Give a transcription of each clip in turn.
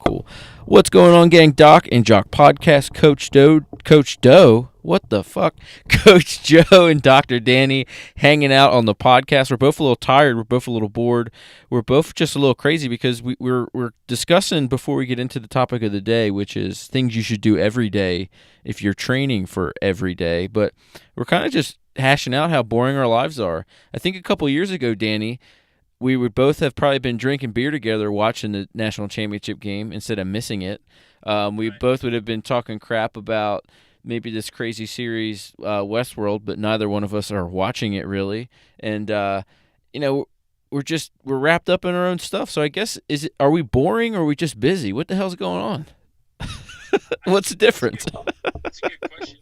cool. What's going on, gang? Doc and Jock podcast. Coach Doe. What the fuck? Coach Joe and Dr. Danny hanging out on the podcast. We're both a little tired. We're both a little bored. We're both just a little crazy because we're discussing before we get into the topic of the day, which is things you should do every day if you're training for every day. But we're kind of just hashing out how boring our lives are. I think a couple years ago, Danny, we would both have probably been drinking beer together watching the national championship game instead of missing it. We both would have been talking crap about maybe this crazy series, Westworld, but neither one of us are watching it really. And, we're wrapped up in our own stuff. So I guess, are we boring or are we just busy? What the hell's going on? What's the difference? That's a good question.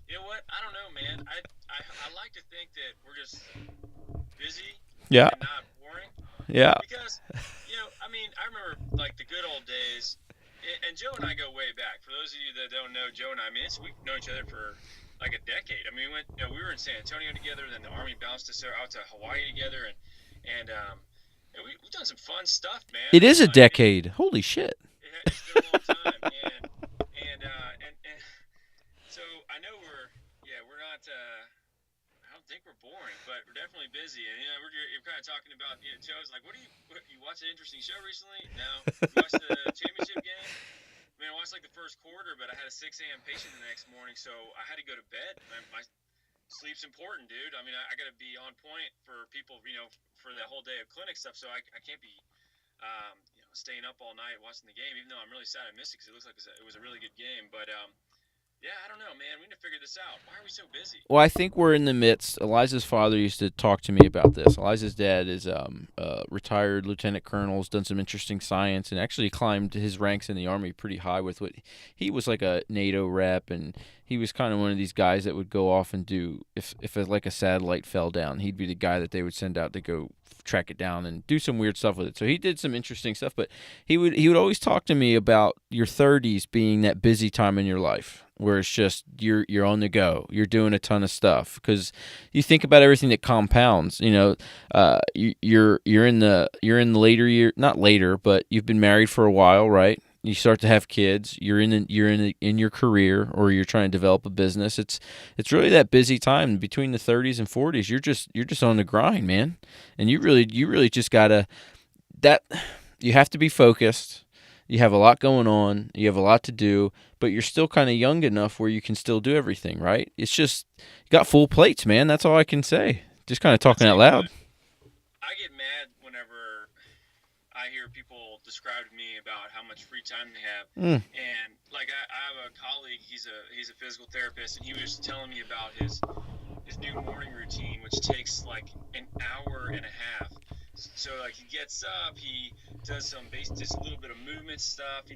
You know what? I don't know, man. I like to think that we're just busy Yeah. and not boring. Yeah. Because, I remember, like, the good old days, and Joe and I go way back. For those of you that don't know Joe and I, we've known each other for, like, a decade. We were in San Antonio together, then the Army bounced us out to Hawaii together, and we've done some fun stuff, man. It is a decade. Holy shit. It's been a long time, and so I know we're not, I don't think we're boring, but we're definitely busy, and you're kind of talking about, Joe's like, you watched an interesting show recently? No. You watched the championship game? I watched like the first quarter, but I had a 6 a.m. patient the next morning, so I had to go to bed. My sleep's important, dude. I got to be on point for people, for the whole day of clinic stuff, so I can't be staying up all night watching the game, even though I'm really sad I missed it because it looks like it was a really good game. But, I don't know, man. We need to figure this out. Why are we so busy? Well, I think we're in the midst. Eliza's father used to talk to me about this. Eliza's dad is retired lieutenant colonel, has done some interesting science, and actually climbed his ranks in the Army pretty high with what he was like a NATO rep, and he was kind of one of these guys that would go off and do, if like a satellite fell down, he'd be the guy that they would send out to go track it down and do some weird stuff with it. So he did some interesting stuff, but he would always talk to me about your 30s being that busy time in your life where it's just you're on the go, you're doing a ton of stuff because you think about everything that compounds. You're in the later year, not later, but you've been married for a while, right? You start to have kids. You're in your career, or you're trying to develop a business. It's really that busy time between the 30s and 40s. You're just on the grind, man. And you really just gotta you have to be focused. You have a lot going on. You have a lot to do, but you're still kind of young enough where you can still do everything, right? It's just you got full plates, man. That's all I can say. Just kind of talking out loud. I get mad whenever I hear people describe to me about how much free time they have. And like I have a colleague, he's a physical therapist, and he was telling me about his new morning routine, which takes like an hour and a half. So like he gets up, he does just a little bit of movement stuff, he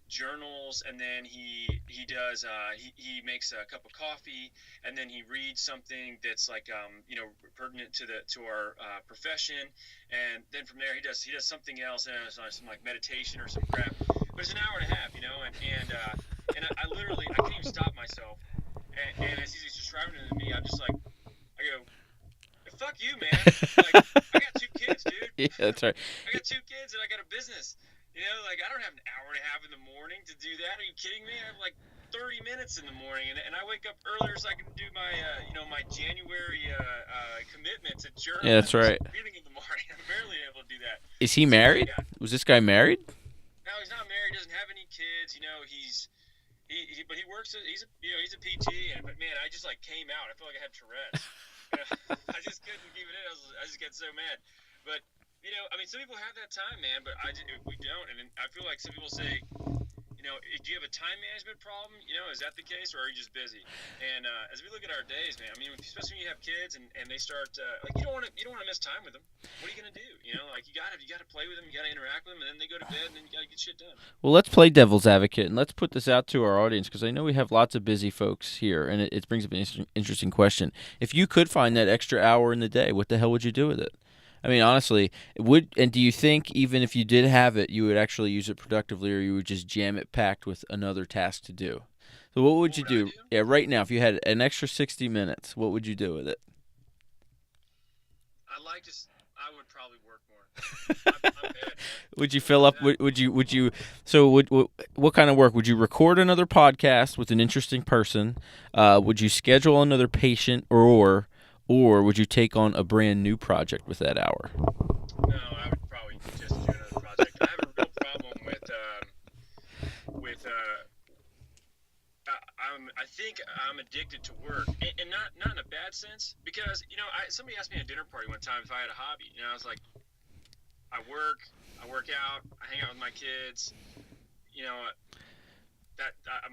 journals, and then he makes a cup of coffee, and then he reads something that's like pertinent to our profession, and then from there he does something else, some like meditation or some crap. But it's an hour and a half, and I literally I can't even stop myself. And as he's describing it to me, I'm just like, I go, fuck you, man. Like, I got 2 kids, dude. Yeah, that's right. I got 2 kids and I got a business. I don't have an hour and a half in the morning to do that. Are you kidding me? I have like 30 minutes in the morning, and I wake up earlier so I can do my, my January commitments at journal. Yeah, that's right. Beginning of the morning, I'm barely able to do that. Is he married? Yeah. Was this guy married? No, he's not married. Doesn't have any kids. But he works. He's a PT. But man, I just like came out. I feel like I had Tourette's. I just couldn't keep it in. I just get so mad. But some people have that time, man. But we don't. And I feel like some people say, do you have a time management problem? Is that the case, or are you just busy? And as we look at our days, man, especially when you have kids and they start you don't want to miss time with them. What are you gonna do? You gotta play with them, you gotta interact with them, and then they go to bed, and then you gotta get shit done. Well, let's play devil's advocate, and let's put this out to our audience because I know we have lots of busy folks here, and it brings up an interesting question. If you could find that extra hour in the day, what the hell would you do with it? Honestly, do you think even if you did have it, you would actually use it productively, or you would just jam it packed with another task to do? So what would you do? Yeah, right now, if you had an extra 60 minutes, what would you do with it? I would probably work more. I'm bad. Would you fill up? Would you? So, what kind of work would you record another podcast with an interesting person? Would you schedule another patient, or would you take on a brand new project with that hour? No, I would probably just do another project. I have a real problem with I think I'm addicted to work, and not in a bad sense, because somebody asked me at a dinner party one time if I had a hobby. I was like, I work out, I hang out with my kids, you know,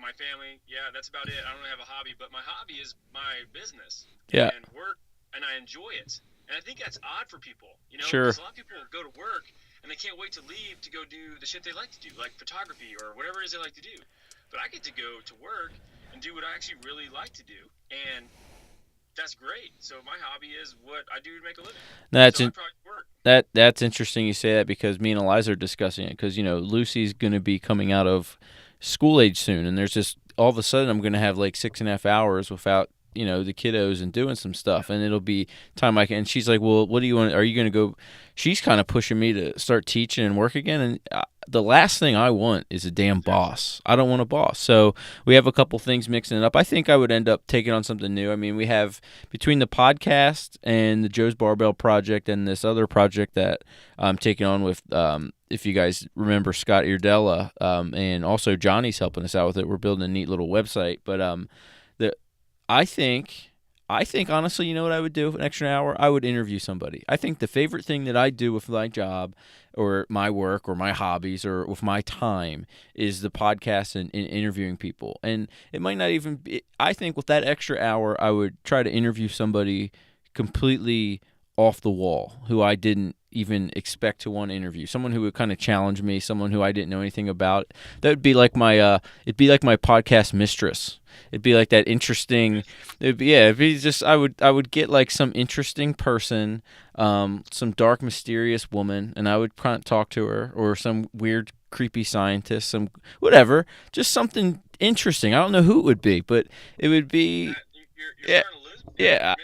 my family. Yeah, that's about it. I don't really have a hobby, but my hobby is my business Yeah. and work, and I enjoy it. And I think that's odd for people, Sure. because a lot of people go to work and they can't wait to leave to go do the shit they like to do, like photography or whatever it is they like to do. But I get to go to work and do what I actually really like to do, and that's great. So my hobby is what I do to make a living. That's So I in, probably work. that's interesting you say that because me and Eliza are discussing it because Lucy's going to be coming out of school age soon, and there's just all of a sudden I'm going to have like 6.5 hours without the kiddos and doing some stuff, and it'll be time I can. And she's like, "Well, what do you want? Are you going to go?" She's kind of pushing me to start teaching and work again, and the last thing I want is a damn boss. I don't want a boss. So we have a couple things mixing it up. I think I would end up taking on something new. I mean, we have between the podcast and the Joe's Barbell project and this other project that I'm taking on with. If you guys remember Scott Irdella, and also Johnny's helping us out with it. We're building a neat little website, but the I think honestly, you know what I would do for an extra hour? I would interview somebody. I think the favorite thing that I do with my job or my work or my hobbies or with my time is the podcast and interviewing people. And it might not even be, I think with that extra hour, I would try to interview somebody completely off the wall who I didn't even expect to want to interview. Someone who would kind of challenge me, someone who I didn't know anything about. That would be like my it'd be like my podcast mistress. It'd be like that interesting. It'd be just I would get like some interesting person, some dark mysterious woman, and I would kind of talk to her, or some weird creepy scientist, some whatever, just something interesting. I don't know who it would be, but it would be You're yeah, starting to lose me. yeah,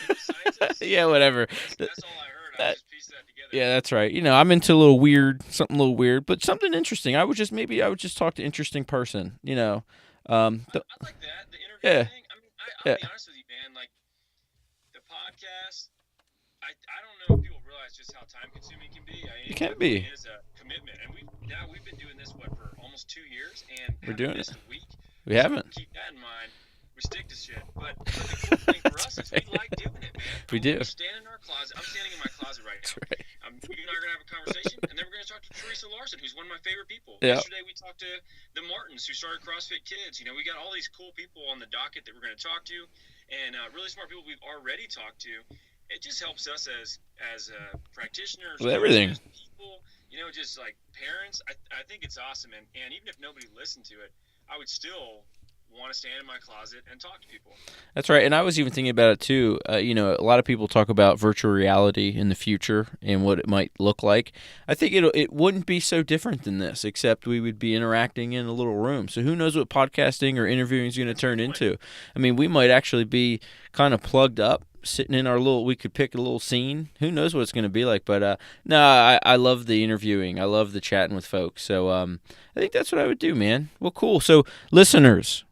You're scientist? yeah, whatever. That's all I heard. I That, just pieced that together. yeah, that's right. I'm into a little weird, something a little weird, but something interesting. I would just talk to interesting person. I like that, the interview Yeah, thing. I mean, I'll yeah, be honest with you, man. Like the podcast, I don't know if people realize just how time consuming it can be. it It can definitely be. is a commitment, and we've been doing this for almost 2 years, and We're haven't doing it. missed a week. We So haven't. keep that in mind. We stick to shit, but the cool thing for That's us is right. we like doing it, man. We do. We stand in our closet. I'm standing in my closet right That's now. right. You and I are gonna have a conversation, and then we're gonna talk to Teresa Larson, who's one of my favorite people. Yeah. Yesterday we talked to the Martins, who started CrossFit Kids. We got all these cool people on the docket that we're gonna talk to, and really smart people we've already talked to. It just helps us as practitioners, With everything. people, just like parents. I think it's awesome, and even if nobody listened to it, I would still want to stand in my closet and talk to people. That's right. And I was even thinking about it too. A lot of people talk about virtual reality in the future and what it might look like. I think it wouldn't be so different than this, except we would be interacting in a little room. So who knows what podcasting or interviewing is going to turn into? I mean, we might actually be kind of plugged up, sitting in our little. We could pick a little scene. Who knows what it's going to be like? But no, I love the interviewing. I love the chatting with folks. So I think that's what I would do, man. Well, cool. So listeners,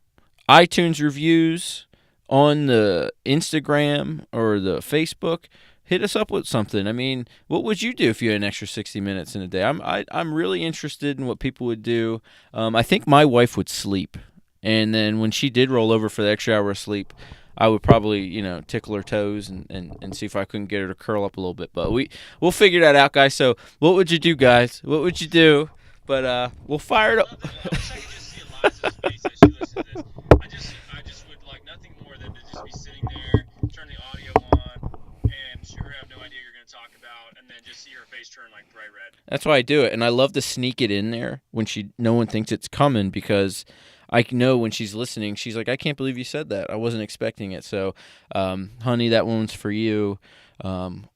iTunes reviews on the Instagram or the Facebook. Hit us up with something. I mean, what would you do if you had an extra 60 minutes in a day? I'm really interested in what people would do. I think my wife would sleep, and then when she did roll over for the extra hour of sleep, I would probably tickle her toes and see if I couldn't get her to curl up a little bit. But we'll figure that out, guys. So what would you do, guys? What would you do? But we'll fire it up. I wish I could just see Eliza's face as she listens to this. I just would like nothing more than to just be sitting there, turn the audio on, and sure have no idea you're going to talk about, and then just see her face turn like bright red. That's why I do it, and I love to sneak it in there when no one thinks it's coming because I know when she's listening, she's like, "I can't believe you said that. I wasn't expecting it." So, honey, that one's for you.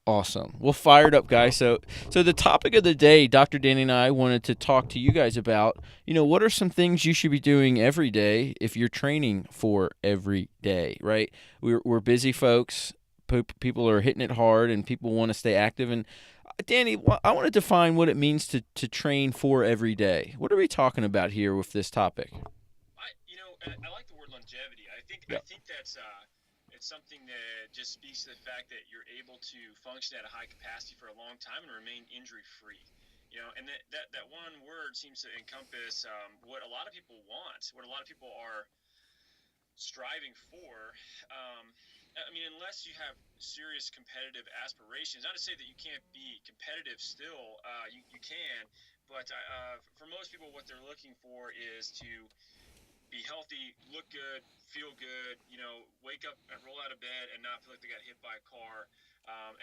Awesome. We'll fire it up, guys. So the topic of the day, Dr. Danny and I wanted to talk to you guys about, what are some things you should be doing every day if you're training for every day, right? We're busy folks. People are hitting it hard, and people want to stay active. And Danny, I want to define what it means to train for every day. What are we talking about here with this topic? I like the word longevity. I Yeah. think that's it's something that just speaks to the fact that you're able to function at a high capacity for a long time and remain injury free. And that one word seems to encompass what a lot of people want, what a lot of people are striving for. I mean, unless you have serious competitive aspirations, not to say that you can't be competitive still, you can, but for most people, what they're looking for is to be healthy, look good, feel good, wake up and roll out of bed and not feel like they got hit by a car,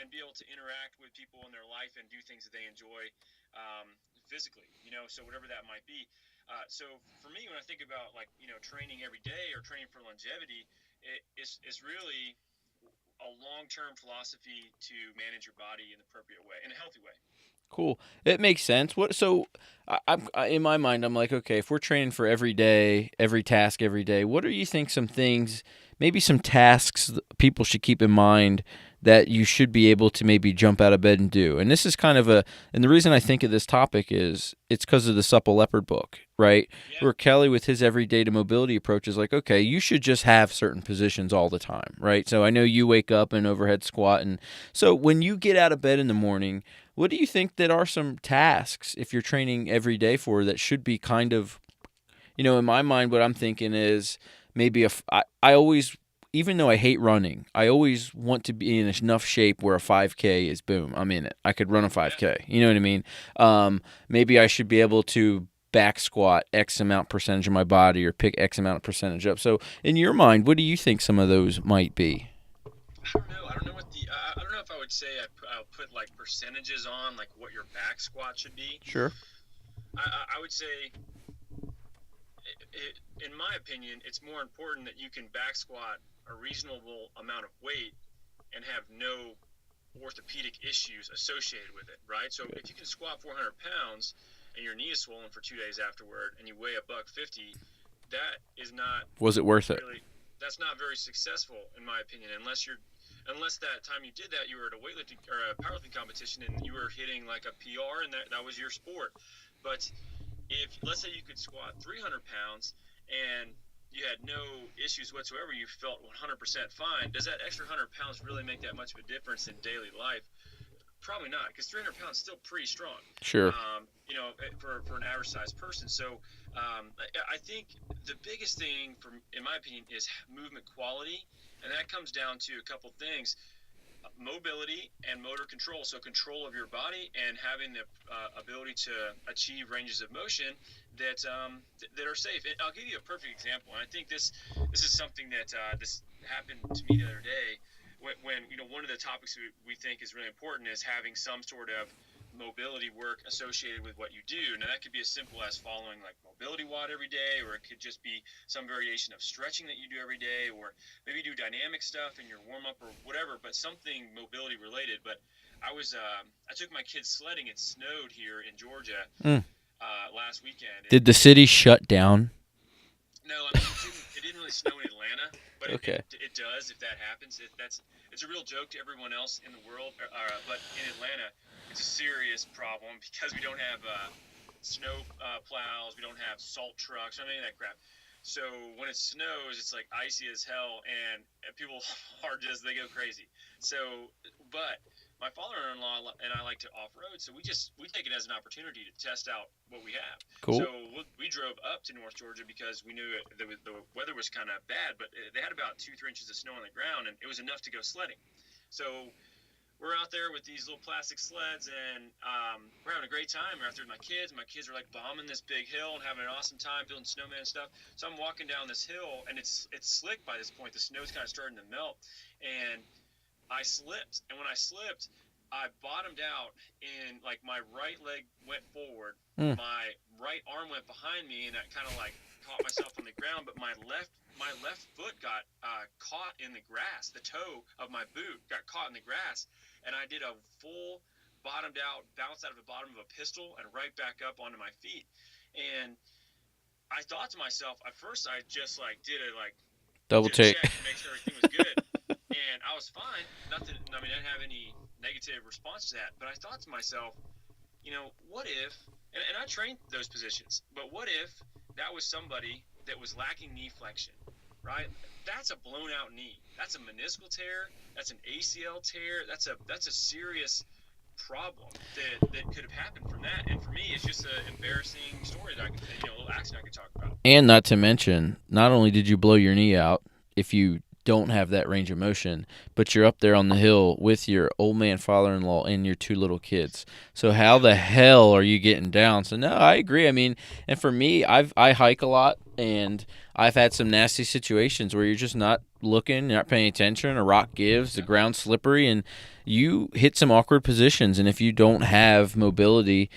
and be able to interact with people in their life and do things that they enjoy physically, so whatever that might be. So for me, when I think about training every day or training for longevity, it's really a long-term philosophy to manage your body in the appropriate way, in a healthy way. Cool. It makes sense. What so in my mind I'm like, okay, if we're training for every day, every task every day, what do you think some things, maybe some tasks people should keep in mind that you should be able to maybe jump out of bed and do? And this is kind of and the reason I think of this topic is it's because of the Supple Leopard book, right? Yeah. Where Kelly with his everyday to mobility approach is like, okay, you should just have certain positions all the time, right? So I know you wake up and overhead squat, and so when you get out of bed in the morning, what do you think that are some tasks if you're training every day for that should be kind of, in my mind, what I'm thinking is maybe I always, even though I hate running, I always want to be in enough shape where a 5K is boom, I'm in it. I could run a Yeah. 5K. You know what I mean? Maybe I should be able to back squat X amount percentage of my body or pick X amount of percentage up. So in your mind, what do you think some of those might be? I don't know. I don't know what the. I don't know if I would say I'll put like percentages on like what your back squat should be. Sure. I would say, in my opinion, it's more important that you can back squat a reasonable amount of weight and have no orthopedic issues associated with it, right? So Good. if you can squat 400 pounds and your knee is swollen for 2 days afterward and you weigh a buck 50, that is not Was it worth it? really, that's not very successful in my opinion, unless that time you did that you were at a weightlifting or a powerlifting competition and you were hitting like a PR and that was your sport. But if let's say you could squat 300 pounds and you had no issues whatsoever, you felt 100% fine, does that extra 100 pounds really make that much of a difference in daily life? Probably not, because 300 pounds is still pretty strong, Sure. for an average sized person. So I think the biggest thing, in my opinion, is movement quality, and that comes down to a couple things: mobility and motor control. So control of your body and having the ability to achieve ranges of motion that are safe. And I'll give you a perfect example. And I think this is something that this happened to me the other day. When one of the topics we think is really important is having some sort of mobility work associated with what you do. Now that could be as simple as following like mobility WOD every day, or it could just be some variation of stretching that you do every day, or maybe do dynamic stuff in your warm up or whatever, but something mobility related. But I took my kids sledding. It snowed here in Georgia Mm. last weekend. Did the city shut down? No, I mean it didn't really snow in Atlanta, but Okay. it does if that happens. It's a real joke to everyone else in the world, but in Atlanta, it's a serious problem because we don't have snow plows, we don't have salt trucks, I mean that crap. So when it snows, it's like icy as hell, and people they go crazy. So, but my father-in-law and I like to off-road, so we take it as an opportunity to test out what we have. Cool. So we drove up to North Georgia because we knew the weather was kind of bad, but they had about 2-3 inches of snow on the ground, and it was enough to go sledding. So we're out there with these little plastic sleds, and we're having a great time. We're out there with my kids. My kids are like bombing this big hill and having an awesome time building snowman and stuff. So I'm walking down this hill, and it's slick by this point. The snow's kind of starting to melt, and I slipped. And when I slipped, I bottomed out, and like my right leg went forward, Mm. my right arm went behind me, and I kind of like caught myself on the ground, but my left foot got caught in the grass. The toe of my boot got caught in the grass, and I did a full bottomed out bounce out of the bottom of a pistol and right back up onto my feet. And I thought to myself, at first I just like did Double a check. check to make sure everything was good. And I was fine. Nothing. I mean, I didn't have any negative response to that. But I thought to myself, what if? And I trained those positions. But what if that was somebody that was lacking knee flexion, right? That's a blown out knee. That's a meniscal tear. That's an ACL tear. That's a serious problem that could have happened from that. And for me, it's just an embarrassing story that I could, a little accident I could talk about. And not to mention, not only did you blow your knee out, if you don't have that range of motion, but you're up there on the hill with your old man father-in-law and your two little kids. So how the hell are you getting down? So no, I agree. I mean, and for me, I hike a lot, and I've had some nasty situations where you're just not looking, not paying attention, a rock gives, the ground's slippery, and you hit some awkward positions. And if you don't have mobility,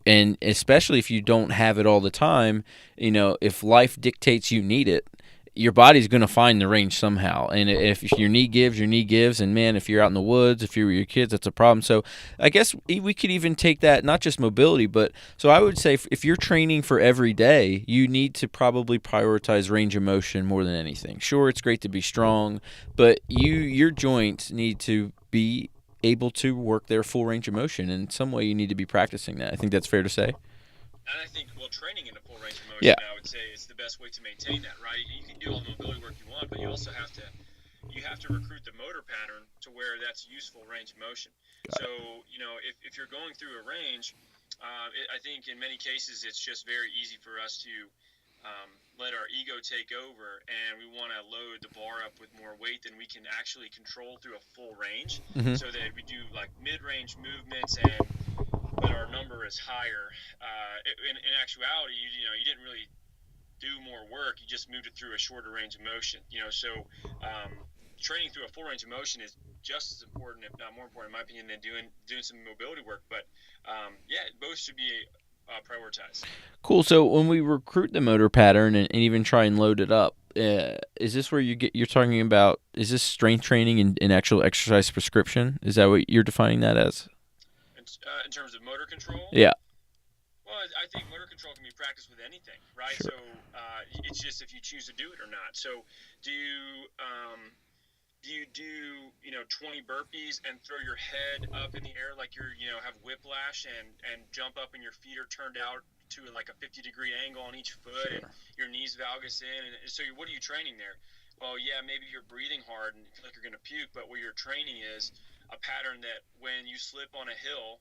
and especially if you don't have it all the time, if life dictates you need it, your body's going to find the range somehow. And if your knee gives, your knee gives. And, man, if you're out in the woods, if you're with your kids, that's a problem. So I guess we could even take that, not just mobility, but so I would say if you're training for every day, you need to probably prioritize range of motion more than anything. Sure, it's great to be strong, but your joints need to be able to work their full range of motion. And in some way, you need to be practicing that. I think that's fair to say. And I think, training in a full range of Yeah. motion, I would say, is the best way to maintain that, right? You can do all the mobility work you want, but you also have to recruit the motor pattern to where that's useful range of motion. So, if you're going through a range, I think in many cases it's just very easy for us to let our ego take over, and we want to load the bar up with more weight than we can actually control through a full range, so that we do like mid-range movements but our number is higher. In actuality, you didn't really do more work. You just moved it through a shorter range of motion. So training through a full range of motion is just as important, if not more important, in my opinion, than doing some mobility work. But both should be prioritized. Cool. So when we recruit the motor pattern and even try and load it up, is this where you're talking about? Is this strength training and actual exercise prescription? Is that what you're defining that as? In terms of motor control? Yeah. Well, I think motor control can be practiced with anything, right? Sure. So it's just if you choose to do it or not. So do you do 20 burpees and throw your head up in the air like you're have whiplash and jump up and your feet are turned out to like a 50-degree angle on each foot, Sure. and your knees valgus in, and so what are you training there? Well, yeah, maybe you're breathing hard and you feel like you're going to puke, but what you're training is a pattern that when you slip on a hill,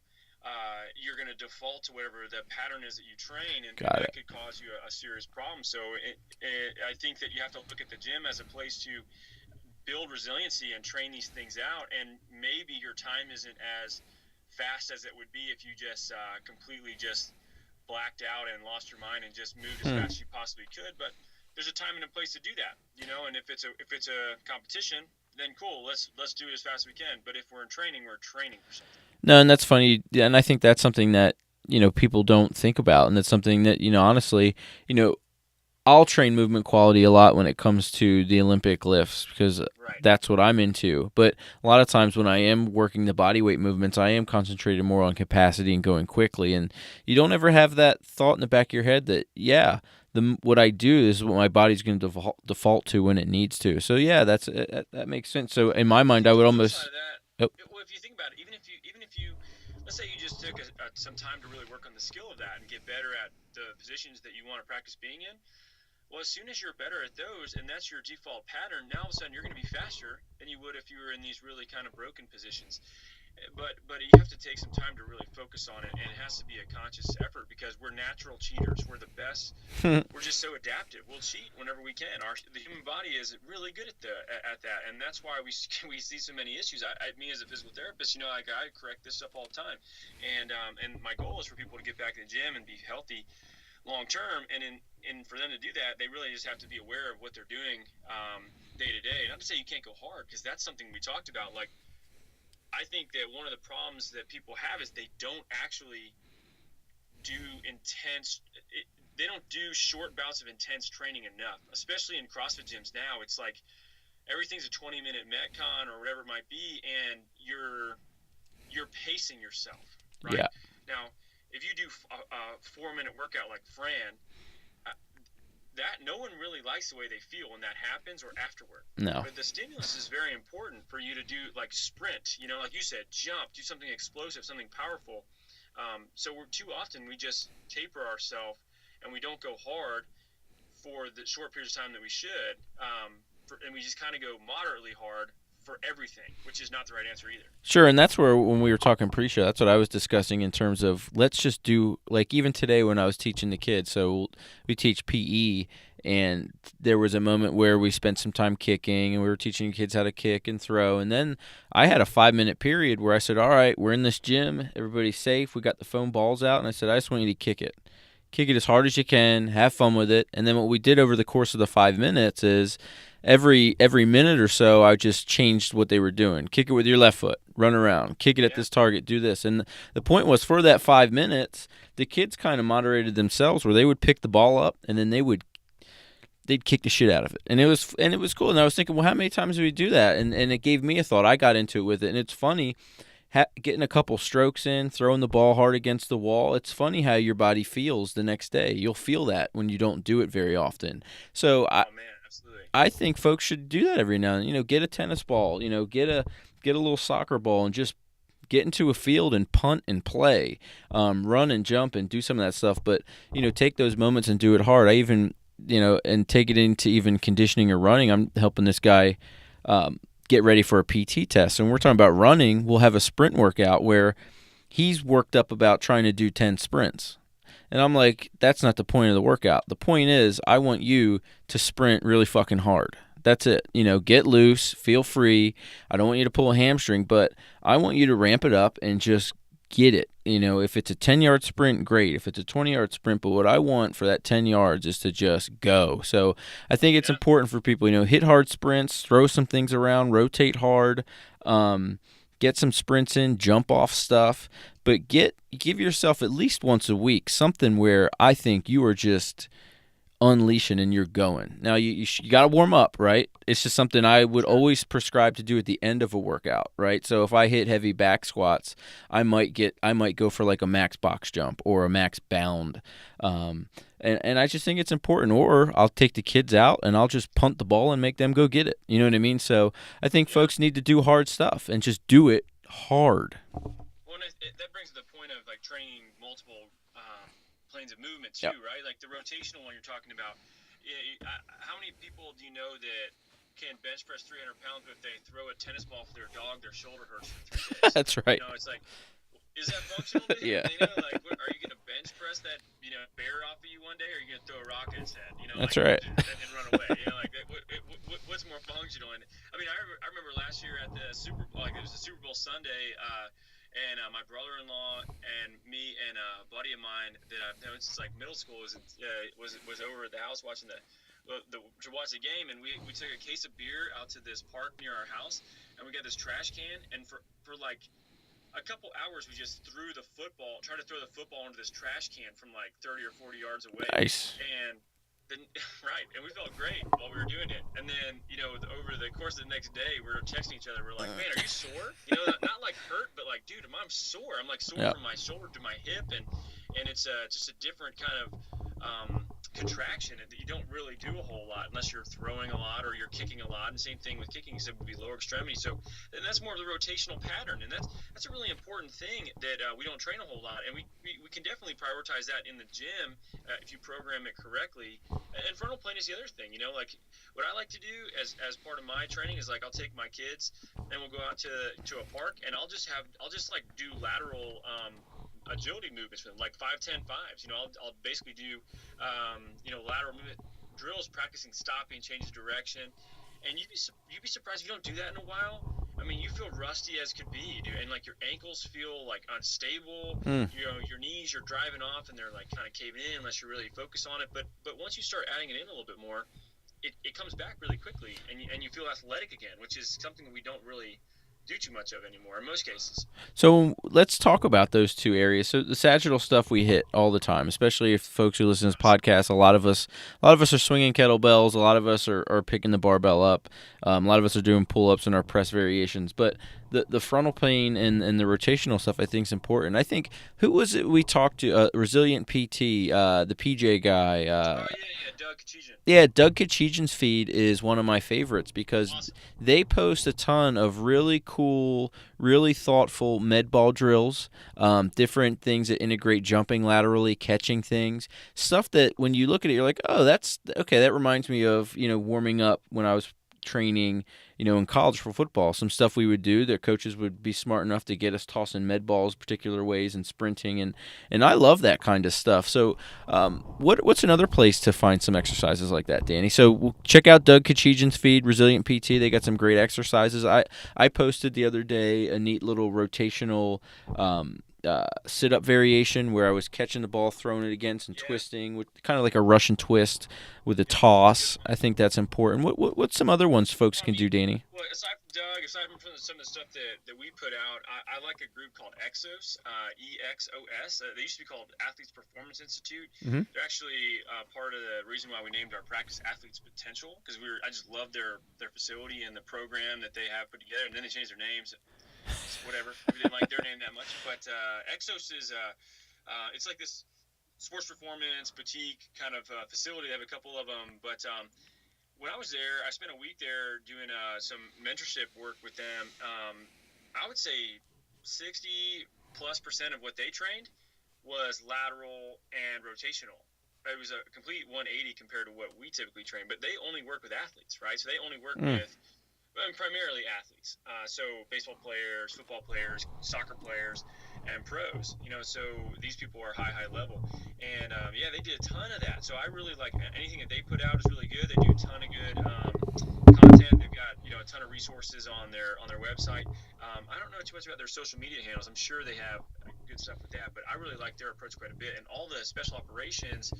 you're going to default to whatever the pattern is that you train, and that could cause you a serious problem. So I think that you have to look at the gym as a place to build resiliency and train these things out, and maybe your time isn't as fast as it would be if you just completely just blacked out and lost your mind and just moved as fast as you possibly could. But there's a time and a place to do that, and if it's a competition, then cool, let's do it as fast as we can. But if we're training for something. No, and that's funny, and I think that's something that people don't think about, and that's something that honestly, I'll train movement quality a lot when it comes to the Olympic lifts because that's what I'm into. But a lot of times when I am working the body weight movements, I am concentrated more on capacity and going quickly, and you don't ever have that thought in the back of your head that what I do is what my body's going to default to when it needs to. So yeah, that makes sense. So in my mind, I would almost. Well, if you think about it, even if you, let's say you just took some time to really work on the skill of that and get better at the positions that you want to practice being in. Well, as soon as you're better at those, and that's your default pattern, now all of a sudden you're going to be faster than you would if you were in these really kind of broken positions. But you have to take some time to really focus on it, and it has to be a conscious effort because we're natural cheaters. We're the best. We're just so adaptive. We'll cheat whenever we can. The human body is really good at that, and that's why we see so many issues. Me as a physical therapist, I correct this stuff all the time, and my goal is for people to get back to the gym and be healthy long term, and for them to do that, they really just have to be aware of what they're doing day to day. Not to say you can't go hard, because that's something we talked about. Like, I think that one of the problems that people have is they don't actually do they don't do short bouts of intense training enough, especially in CrossFit gyms now. It's like everything's a 20-minute Metcon or whatever it might be, and you're pacing yourself, right? Yeah. Now, if you do a 4-minute workout like Fran, that no one really likes the way they feel when that happens or afterward. No. But the stimulus is very important for you to do, like sprint, like you said, jump, do something explosive, something powerful. So too often we just taper ourselves and we don't go hard for the short periods of time that we should, and we just kind of go moderately hard for everything, which is not the right answer either. Sure, and that's where when we were talking pre-show, that's what I was discussing in terms of let's just do, like even today when I was teaching the kids, so we teach PE, and there was a moment where we spent some time kicking, and we were teaching kids how to kick and throw, and then I had a 5-minute period where I said, all right, we're in this gym, everybody's safe, we got the foam balls out, and I said, I just want you to kick it. Kick it as hard as you can, have fun with it, and then what we did over the course of the 5 minutes is every minute or so, I just changed what they were doing. Kick it with your left foot, run around, kick it at this target, do this. And the point was for that 5 minutes, the kids kind of moderated themselves where they would pick the ball up and then they'd kick the shit out of it. And it was cool. And I was thinking, well, how many times do we do that? And it gave me a thought. I got into it with it. And it's funny. Getting a couple strokes in, throwing the ball hard against the wall, it's funny how your body feels the next day. You'll feel that when you don't do it very often. So I think folks should do that every now and then. Get a tennis ball, get a little soccer ball and just get into a field and punt and play, run and jump and do some of that stuff. But, take those moments and do it hard. I even, and take it into even conditioning or running. I'm helping this guy get ready for a PT test. And we're talking about running. We'll have a sprint workout where he's worked up about trying to do 10 sprints. And I'm like, that's not the point of the workout. The point is I want you to sprint really fucking hard. That's it. Get loose, feel free. I don't want you to pull a hamstring, but I want you to ramp it up and just get it. If it's a 10-yard sprint, great. If it's a 20-yard sprint, but what I want for that 10 yards is to just go. So I think it's important for people, hit hard sprints, throw some things around, rotate hard, get some sprints in, jump off stuff, but give yourself at least once a week something where I think you are just unleashing and you're going. Now you got to warm up, right? It's just something I would always prescribe to do at the end of a workout, right? So if I hit heavy back squats, I might go for like a max box jump or a max bound. And I just think it's important. Or I'll take the kids out and I'll just punt the ball and make them go get it. You know what I mean? So I think folks need to do hard stuff and just do it hard. Well, that brings to the point of like training multiple planes of movement too, right? Like the rotational one you're talking about. How many people do you know that can bench press 300 pounds, but if they throw a tennis ball for their dog, their shoulder hurts for 3 days? That's right. It's like, is that functional to you? Yeah. Are you going to bench press that bear off of you one day, or are you going to throw a rock at its head? That's right. And run away. What's more functional? And I mean, I remember last year at the Super Bowl, it was the Super Bowl Sunday. And my brother-in-law and me and a buddy of mine that I've known since like middle school was over at the house watching to watch the game, and we took a case of beer out to this park near our house, and we got this trash can, and for like a couple hours we just tried to throw the football into this trash can from like 30 or 40 yards away. Nice. And then, right, and we felt great while we were doing it. And then, over the course of the next day, we were texting each other. We're like, man, are you sore? Not like hurt, but like, dude, I'm sore. I'm like sore from my shoulder to my hip, and it's just a different kind of contraction that you don't really do a whole lot unless you're throwing a lot or you're kicking a lot. And same thing with kicking, except it would be lower extremity. So that's more of the rotational pattern, and that's a really important thing that we don't train a whole lot, and we can definitely prioritize that in the gym if you program it correctly. And frontal plane is the other thing. Like what I like to do as part of my training is like I'll take my kids and we'll go out to a park, and I'll just like do lateral agility movements with them, like 5-10-5s. I'll basically do lateral movement drills, practicing stopping, changing direction. And you'd be surprised if you don't do that in a while. I mean, you feel rusty as could be, dude, and like your ankles feel like unstable. Your knees, you're driving off, and they're like kind of caving in unless you really focus on it. But once you start adding it in a little bit more, it comes back really quickly, and you feel athletic again, which is something we don't really do too much of anymore in most cases. So let's talk about those two areas. So the sagittal stuff we hit all the time, especially if folks who listen to this podcast, a lot of us are swinging kettlebells, a lot of us are picking the barbell up, a lot of us are doing pull-ups and our press variations. But the frontal plane and the rotational stuff I think is important. I think, who was it we talked to? Resilient PT, the PJ guy. Yeah, Doug Kachijan. Yeah, Doug Kachijan's feed is one of my favorites because Awesome. they post a ton of really cool, really thoughtful med ball drills, different things that integrate jumping laterally, catching things, stuff that when you look at it, you're like, oh, that's okay. That reminds me of warming up when I was training, in college for football. Some stuff we would do that coaches would be smart enough to get us tossing med balls particular ways and sprinting, and I love that kind of stuff. So what's another place to find some exercises like that, Danny? So we'll check out Doug Kachijan's feed, Resilient PT. They got some great exercises. I posted the other day a neat little rotational sit-up variation where I was catching the ball, throwing it against, and twisting, with kind of like a Russian twist with a toss. I think that's important. What's some other ones folks can do, Danny? Well, aside from Doug, aside from some of the stuff that we put out, I like a group called Exos, EXOS. They used to be called Athletes Performance Institute. Mm-hmm. They're actually part of the reason why we named our practice Athletes Potential, because I just love their facility and the program that they have put together. And then they changed their names. Whatever. We didn't like their name that much. But Exos is it's like this sports performance boutique kind of facility. They have a couple of them. But when I was there, I spent a week there doing some mentorship work with them. I would say 60+% of what they trained was lateral and rotational. It was a complete 180 compared to what we typically train. But they only work with athletes, right? So they only work with primarily athletes. So baseball players, football players, soccer players, and pros. So these people are high level. And they did a ton of that. So I really like anything that they put out is really good. They do a ton of good content. They've got a ton of resources on their website. I don't know too much about their social media handles. I'm sure they have good stuff with that, but I really like their approach quite a bit. And all the special operations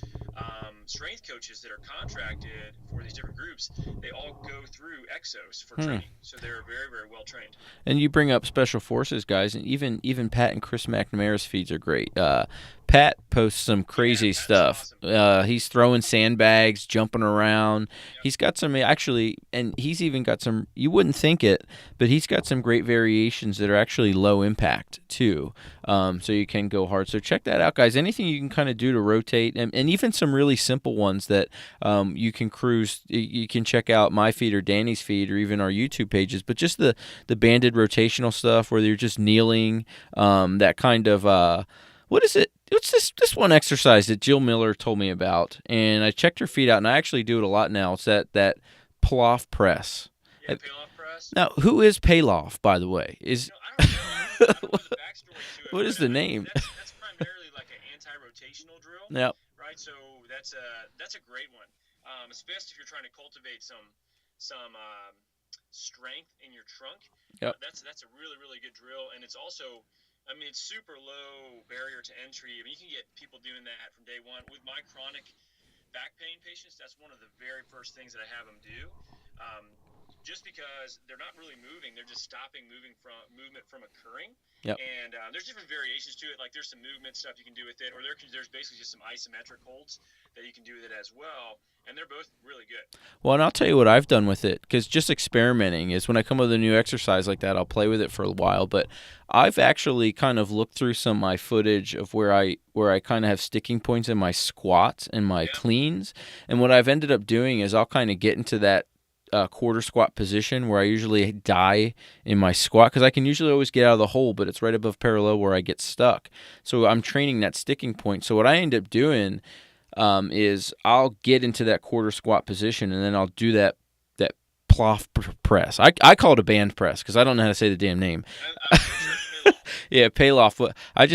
strength coaches that are contracted for these different groups, they all go through Exos for training. So they're very, very well trained. And you bring up special forces guys, and even Pat and Chris McNamara's feeds are great. Pat posts some crazy stuff. Awesome. He's throwing sandbags, jumping around. Yep. He's got some actually, and he's even got some, you wouldn't think it, but he's got some great variations that are actually low impact too. So you can go hard. So check that out, guys. Anything you can kind of do to rotate, and even some really simple ones that you can cruise. You can check out my feed or Danny's feed or even our YouTube pages. But just the banded rotational stuff where you're just kneeling, that kind of what is it? What's this one exercise that Jill Miller told me about? And I checked her feed out, and I actually do it a lot now. It's that Pilaf press. Yeah, Pilaf press. Now, who is Pilaf, by the way? I don't know the backstory to it. What is the name? That's primarily like an anti-rotational drill. Yep. Right. So that's a great one, especially if you're trying to cultivate some strength in your trunk. Yep. That's a really, really good drill, and it's also, it's super low barrier to entry. You can get people doing that from day one. With my chronic back pain patients, that's one of the very first things that I have them do. Just because they're not really moving, they're just stopping movement from occurring. Yep. And there's different variations to it. Like there's some movement stuff you can do with it, or there's basically just some isometric holds that you can do with it as well. And they're both really good. Well, and I'll tell you what I've done with it, because just experimenting is when I come up with a new exercise like that, I'll play with it for a while. But I've actually kind of looked through some of my footage of where I kind of have sticking points in my squats and my cleans. And what I've ended up doing is I'll kind of get into that quarter squat position where I usually die in my squat, because I can usually always get out of the hole, but it's right above parallel where I get stuck. So I'm training that sticking point. So what I end up doing is I'll get into that quarter squat position, and then I'll do that plof press. I call it a band press because I don't know how to say the damn name. Yeah, Palloff. I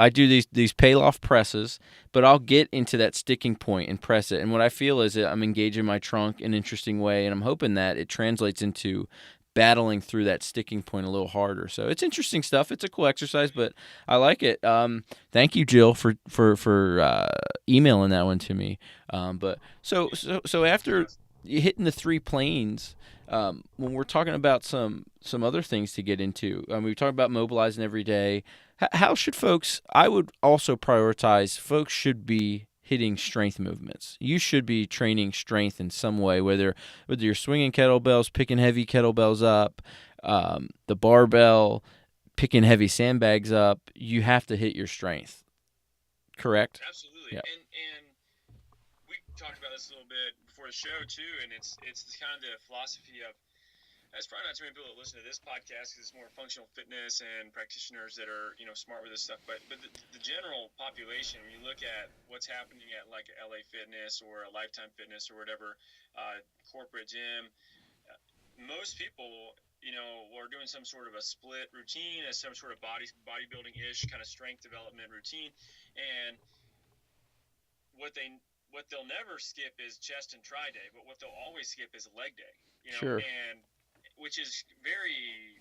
do these Palloff presses, but I'll get into that sticking point and press it. And what I feel is that I'm engaging my trunk in an interesting way, and I'm hoping that it translates into battling through that sticking point a little harder. So it's interesting stuff. It's a cool exercise, but I like it. Thank you, Jill, for emailing that one to me. But so after hitting the three planes, when we're talking about some other things to get into, we talk about mobilizing every day. How should folks? I would also prioritize. Folks should be hitting strength movements. You should be training strength in some way, whether you're swinging kettlebells, picking heavy kettlebells up, the barbell, picking heavy sandbags up. You have to hit your strength. Correct? Absolutely. Yeah. And we talked about this a little bit before the show too, and it's kind of the philosophy of. There's probably not too many people that listen to this podcast because it's more functional fitness and practitioners that are smart with this stuff. But the general population, when you look at what's happening at like LA Fitness or a Lifetime Fitness or whatever corporate gym, most people are doing some sort of a split routine, as some sort of bodybuilding ish kind of strength development routine, and what they'll never skip is chest and tri day, but what they'll always skip is leg day. Sure. And which is very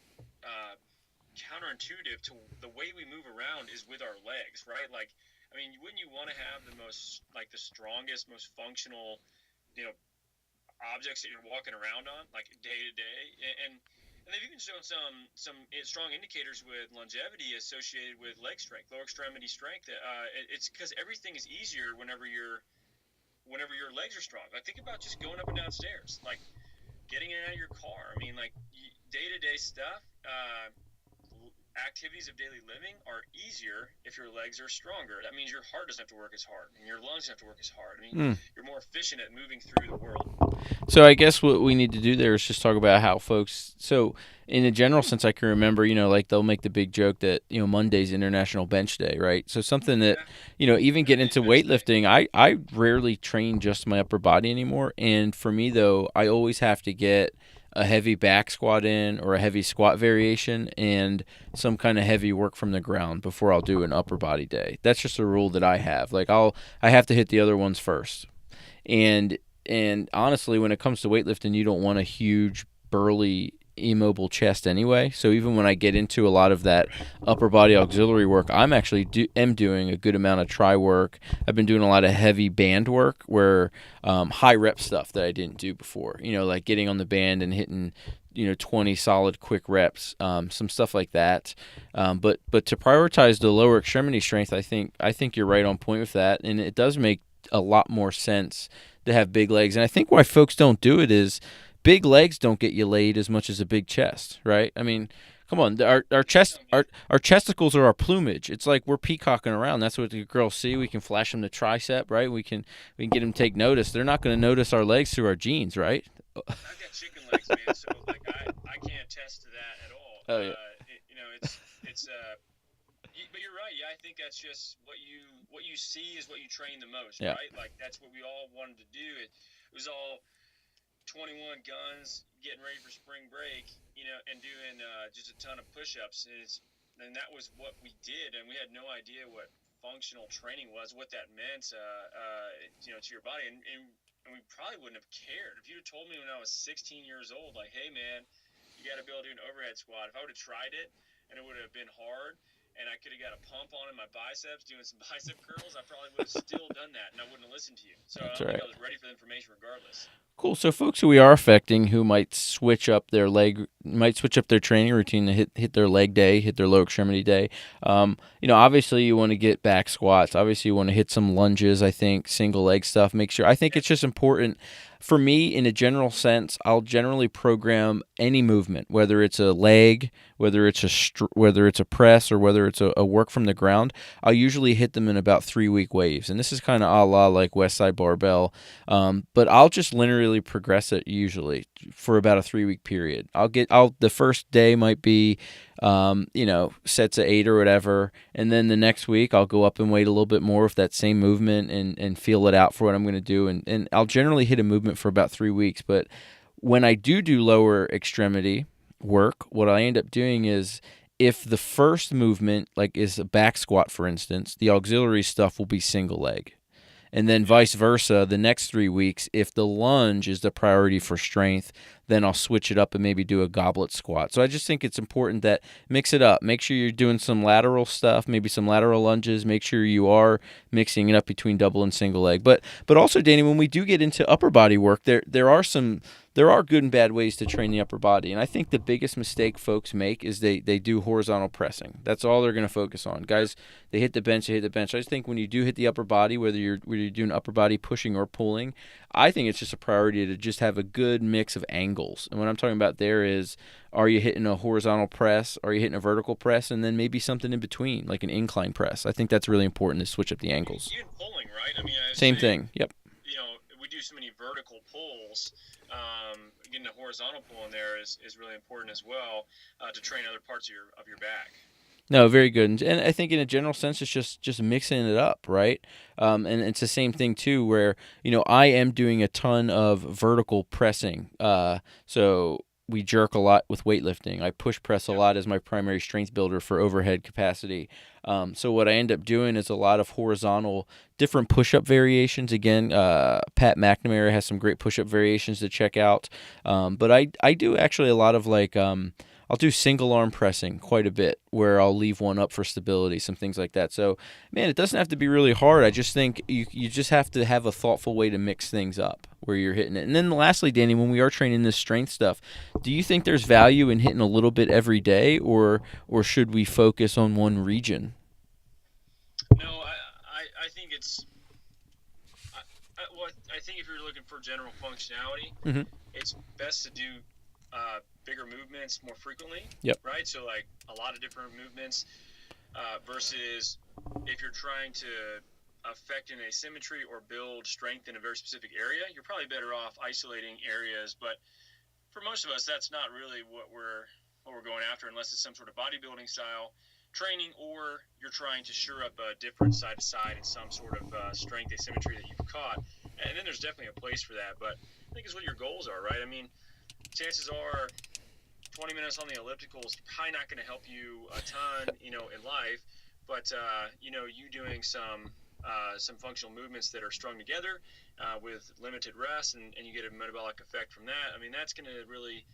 counterintuitive to the way we move around is with our legs, right? Like, I mean, wouldn't you want to have the strongest, most functional, objects that you're walking around on, like day to day? And they've even shown some strong indicators with longevity associated with leg strength, lower extremity strength. It's because everything is easier whenever your legs are strong. Like, think about just going up and down stairs, like getting in and out of your car. I mean, like, day-to-day stuff, activities of daily living are easier if your legs are stronger. That means your heart doesn't have to work as hard, and your lungs don't have to work as hard. I mean, you're more efficient at moving through the world. So I guess what we need to do there is just talk about how folks. So in a general sense, I can remember, like they'll make the big joke that Monday's International Bench Day, right? So something that even get into weightlifting. I rarely train just my upper body anymore, and for me though, I always have to get a heavy back squat in or a heavy squat variation and some kind of heavy work from the ground before I'll do an upper body day. That's just a rule that I have. Like I have to hit the other ones first. And honestly, when it comes to weightlifting, you don't want a huge, burly, immobile chest anyway. So even when I get into a lot of that upper body auxiliary work, I'm actually doing a good amount of tri work. I've been doing a lot of heavy band work where high rep stuff that I didn't do before. Like getting on the band and hitting 20 solid quick reps, some stuff like that. But to prioritize the lower extremity strength, I think you're right on point with that, and it does make a lot more sense to have big legs. And I think why folks don't do it is big legs don't get you laid as much as a big chest, right? I mean, come on, our chesticles are our plumage. It's like we're peacocking around. That's what the girls see. We can flash them the tricep, right? We can get them to take notice. They're not going to notice our legs through our jeans, right? I've got chicken legs, man. So like I can't attest to that at all. Oh yeah. It's but you're right. Yeah, I think that's just what you see is what you train the most, yeah. Right? Like that's what we all wanted to do. It was all 21 guns getting ready for spring break, and doing just a ton of push-ups. And that was what we did, and we had no idea what functional training was, what that meant, to your body. And we probably wouldn't have cared if you'd have told me when I was 16 years old, like, hey man, you got to be able to do an overhead squat. If I would have tried it and it would have been hard, and I could have got a pump on in my biceps doing some bicep curls, I probably would have still done that, and I wouldn't have listened to you. So That's I don't right. think I was ready for the information regardless. Cool. So folks who we are affecting who might switch up their training routine to hit their leg day, hit their lower extremity day. Obviously you want to get back squats. Obviously you want to hit some lunges. I think single leg stuff. I think it's just important. For me, in a general sense, I'll generally program any movement, whether it's a leg, whether it's a press, or whether it's a work from the ground. I'll usually hit them in about 3-week waves, and this is kind of a la like West Side Barbell. But I'll just linearly progress it usually for about a 3-week period. The first day might be sets of 8 or whatever, and then the next week I'll go up and weight a little bit more with that same movement and feel it out for what I'm going to do, and I'll generally hit a movement for about 3 weeks. But when I do lower extremity work, what I end up doing is, if the first movement is a back squat, for instance, the auxiliary stuff will be single leg. And then vice versa, the next 3 weeks, if the lunge is the priority for strength, then I'll switch it up and maybe do a goblet squat. So I just think it's important that mix it up. Make sure you're doing some lateral stuff, maybe some lateral lunges. Make sure you are mixing it up between double and single leg. But also, Danny, when we do get into upper body work, there are good and bad ways to train the upper body. And I think the biggest mistake folks make is they do horizontal pressing. That's all they're going to focus on. Guys, they hit the bench. I just think when you do hit the upper body, whether you're doing upper body pushing or pulling, I think it's just a priority to just have a good mix of angles. And what I'm talking about there is, are you hitting a horizontal press? Are you hitting a vertical press? And then maybe something in between, like an incline press. I think that's really important to switch up the angles. Even pulling, right? I mean, Same thing. Yep. so many vertical pulls, getting a horizontal pull in there is really important as well, to train other parts of your back. No, very good, and I think in a general sense, it's just mixing it up, right? And it's the same thing too, where I am doing a ton of vertical pressing. So we jerk a lot with weightlifting. I push press a lot as my primary strength builder for overhead capacity. So what I end up doing is a lot of horizontal, different push-up variations. Again, Pat McNamara has some great push-up variations to check out. But I do actually a lot of like. I'll do single arm pressing quite a bit where I'll leave one up for stability, some things like that. So, man, it doesn't have to be really hard. I just think you just have to have a thoughtful way to mix things up where you're hitting it. And then lastly, Danny, when we are training this strength stuff, do you think there's value in hitting a little bit every day, or should we focus on one region? No, I think it's I think if you're looking for general functionality, Mm-hmm. it's best to do bigger movements more frequently. Yep. Right. So like a lot of different movements versus if you're trying to affect an asymmetry or build strength in a very specific area, you're probably better off isolating areas. But for most of us, that's not really what we're going after, unless it's some sort of bodybuilding style training, or you're trying to shore up a different side to side and some sort of strength asymmetry that you've caught. And then there's definitely a place for that. But I think it's what your goals are, right? I mean, chances are 20 minutes on the elliptical is probably not going to help you a ton, in life. But, you doing some functional movements that are strung together with limited rest, and you get a metabolic effect from that. I mean, that's going to really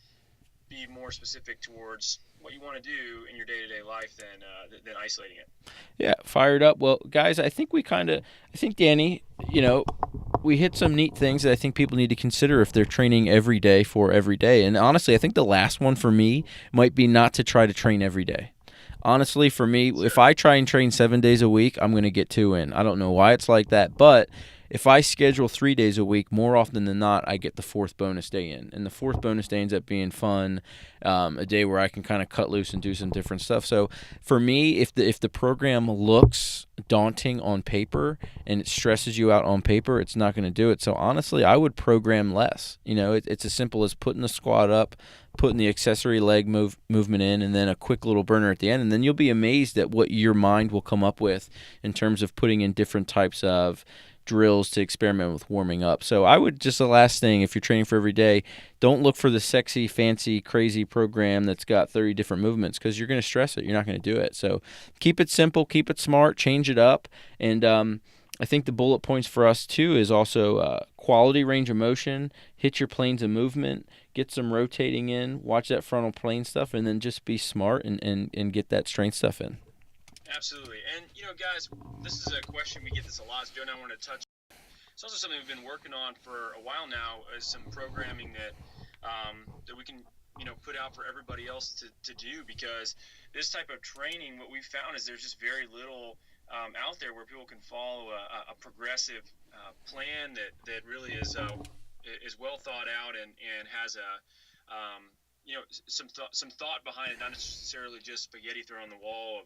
be more specific towards what you want to do in your day-to-day life than isolating it. Yeah, fired up. Well, guys, I think Danny, we hit some neat things that I think people need to consider if they're training every day for every day. And honestly, I think the last one for me might be not to try to train every day. Honestly, for me, if I try and train 7 days a week, I'm going to get 2 in. I don't know why it's like that, but if I schedule 3 days a week, more often than not, I get the 4th bonus day in. And the 4th bonus day ends up being fun, a day where I can kind of cut loose and do some different stuff. So for me, if the program looks daunting on paper and it stresses you out on paper, it's not going to do it. So honestly, I would program less. It's as simple as putting the squat up, putting the accessory leg movement in, and then a quick little burner at the end. And then you'll be amazed at what your mind will come up with in terms of putting in different types of drills to experiment with warming up. So I would just, the last thing, if you're training for every day, don't look for the sexy, fancy, crazy program that's got 30 different movements, because you're going to stress it. You're not going to do it. So keep it simple, keep it smart, change it up. And I think the bullet points for us too is also quality range of motion, hit your planes of movement, get some rotating in, watch that frontal plane stuff, and then just be smart and get that strength stuff in. Absolutely. And, guys, this is a question we get this a lot, so Joe and I want to touch. It's also something we've been working on for a while now, is some programming that we can, put out for everybody else to do, because this type of training, what we've found is there's just very little out there where people can follow a progressive plan that really is well thought out and has some thought behind it, not necessarily just spaghetti thrown on the wall of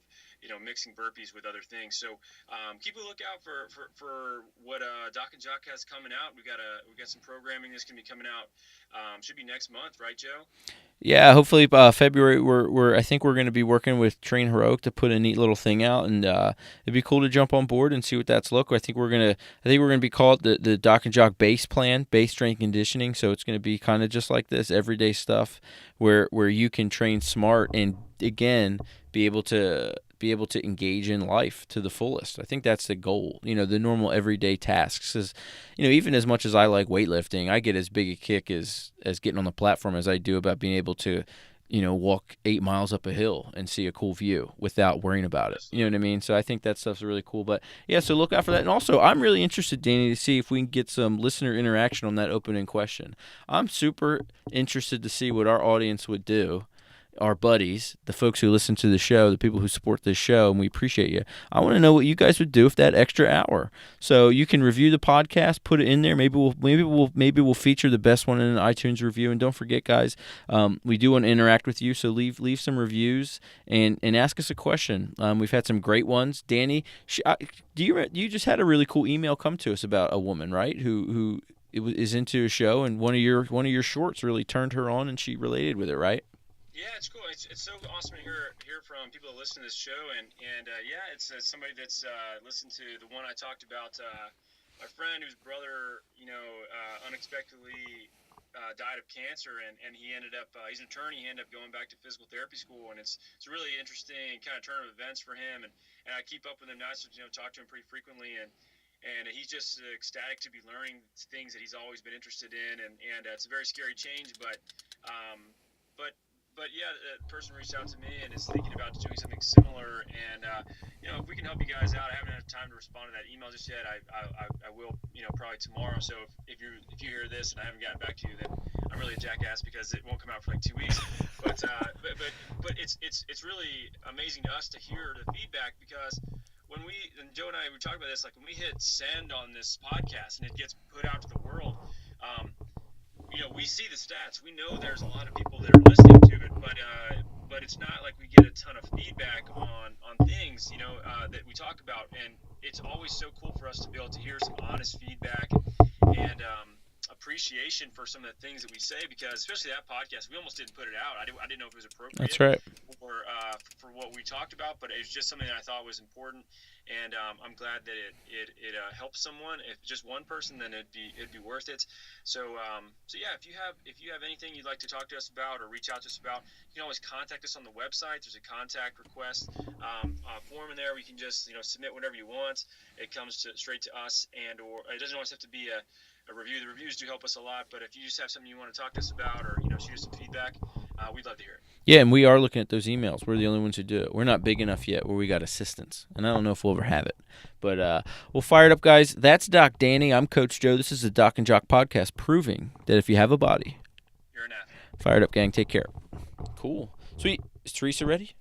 mixing burpees with other things. So keep a lookout for what Doc and Jock has coming out. We got some programming that's gonna be coming out. Should be next month, right, Joe? Yeah, hopefully February. I think we're going to be working with Train Heroic to put a neat little thing out, and it'd be cool to jump on board and see what that's look. I think we're gonna be called the Doc and Jock base plan, base strength conditioning. So it's going to be kind of just like this everyday stuff where you can train smart and again be able to engage in life to the fullest. I think that's the goal. The normal everyday tasks is, even as much as I like weightlifting, I get as big a kick as getting on the platform as I do about being able to, walk 8 miles up a hill and see a cool view without worrying about it. You know what I mean? So I think that stuff's really cool. But yeah, so look out for that. And also, I'm really interested, Danny, to see if we can get some listener interaction on that opening question. I'm super interested to see what our audience would do. Our buddies, the folks who listen to the show, the people who support this show, and we appreciate you. I want to know what you guys would do with that extra hour. So you can review the podcast, put it in there. Maybe we'll feature the best one in an iTunes review. And don't forget, guys, we do want to interact with you. So leave some reviews and ask us a question. We've had some great ones. Danny, you just had a really cool email come to us about a woman, right? Who is into a show, and one of your shorts really turned her on, and she related with it, right? Yeah, it's cool. It's so awesome to hear from people that listen to this show, and yeah, it's somebody that's listened to the one I talked about. My friend whose brother, unexpectedly died of cancer, and he ended up he's an attorney. He ended up going back to physical therapy school, and it's a really interesting kind of turn of events for him. And I keep up with him now, so talk to him pretty frequently, and he's just ecstatic to be learning things that he's always been interested in, and it's a very scary change, um, but but yeah, the person reached out to me and is thinking about doing something similar. And if we can help you guys out, I haven't had time to respond to that email just yet. I will, probably tomorrow. So if you hear this and I haven't gotten back to you, then I'm really a jackass because it won't come out for like 2 weeks. But it's really amazing to us to hear the feedback, because when Joe and I we talked about this, like when we hit send on this podcast and it gets put out to the world. We see the stats. We know there's a lot of people that are listening to it, but it's not like we get a ton of feedback on things, that we talk about, and it's always so cool for us to be able to hear some honest feedback and appreciation for some of the things that we say, because especially that podcast, we almost didn't put it out. I didn't know if it was appropriate. That's right. For what we talked about, but it was just something that I thought was important, and I'm glad that it helps someone. If just one person, then it'd be worth it. So yeah, if you have anything you'd like to talk to us about or reach out to us about, you can always contact us on the website. There's a contact request form in there. We can just submit whatever you want. It comes straight to us, or it doesn't always have to be a review. The reviews do help us a lot, but if you just have something you want to talk to us about, or shoot us some feedback, we'd love to hear it. Yeah, and we are looking at those emails. We're the only ones who do it. We're not big enough yet where we got assistants, and I don't know if we'll ever have it. But we'll fire it up, guys. That's Doc Danny. I'm Coach Joe. This is the Doc and Jock podcast, proving that if you have a body, you're an athlete. Fire it up, gang. Take care. Cool. Sweet. Is Teresa ready?